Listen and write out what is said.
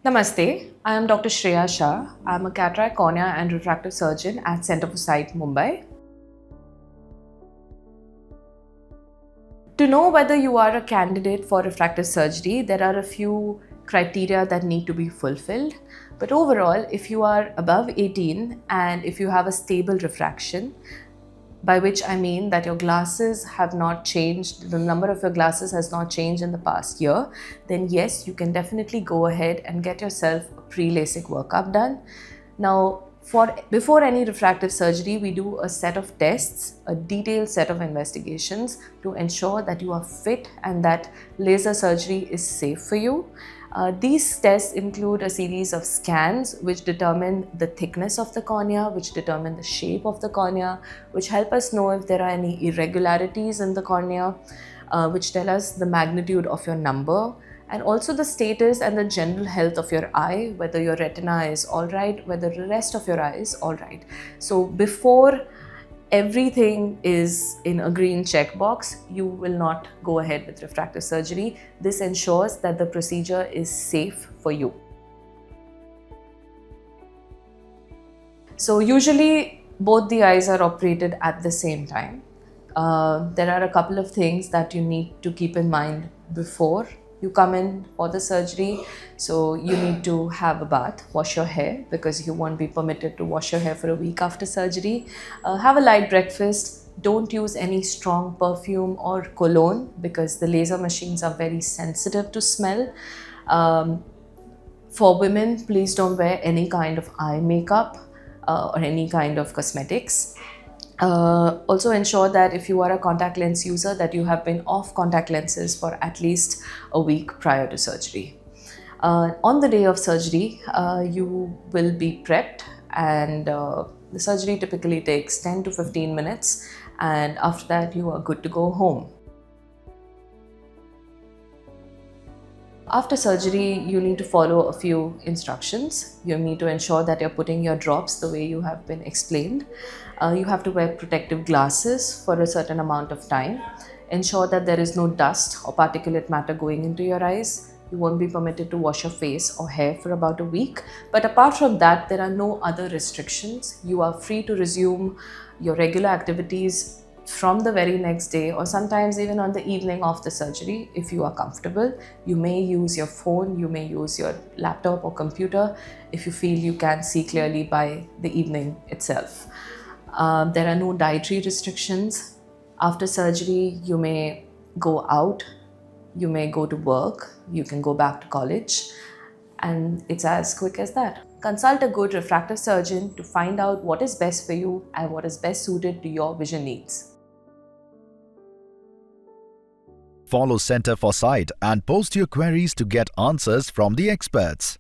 Namaste, I am Dr. Shreya Shah. I am a cataract, cornea, and refractive surgeon at Centre for Sight, Mumbai. To know whether you are a candidate for refractive surgery, there are a few criteria that need to be fulfilled. But overall, if you are above 18 and if you have a stable refraction, by which I mean that your glasses have not changed, the number of your glasses has not changed in the past year, then yes, you can definitely go ahead and get yourself a pre-LASIK workup done. Now, before any refractive surgery, we do a set of tests, a detailed set of investigations to ensure that you are fit and that laser surgery is safe for you. These tests include a series of scans which determine the thickness of the cornea, which determine the shape of the cornea, which help us know if there are any irregularities in the cornea, which tell us the magnitude of your number, and also the status and the general health of your eye, whether your retina is all right, whether the rest of your eye is all right. So before everything is in a green checkbox, you will not go ahead with refractive surgery. This ensures that the procedure is safe for you. So usually both the eyes are operated at the same time. There are a couple of things that you need to keep in mind before you come in for the surgery. So you need to have a bath, wash your hair because you won't be permitted to wash your hair for a week after surgery. Have a light breakfast. Don't use any strong perfume or cologne because the laser machines are very sensitive to smell. For women, please don't wear any kind of eye makeup or any kind of cosmetics. Also ensure that if you are a contact lens user that you have been off contact lenses for at least a week prior to surgery. On the day of surgery, you will be prepped and the surgery typically takes 10 to 15 minutes and after that you are good to go home. After surgery, you need to follow a few instructions. You need to ensure that you're putting your drops the way you have been explained. You have to wear protective glasses for a certain amount of time. Ensure that there is no dust or particulate matter going into your eyes. You won't be permitted to wash your face or hair for about a week. But apart from that, there are no other restrictions. You are free to resume your regular activities from the very next day or sometimes even on the evening of the surgery if you are comfortable. You may use your phone, you may use your laptop or computer if you feel you can see clearly by the evening itself. There are no dietary restrictions. After surgery, you may go out, you may go to work, you can go back to college, and it's as quick as that. Consult a good refractive surgeon to find out what is best for you and what is best suited to your vision needs. Follow Center for Sight and post your queries to get answers from the experts.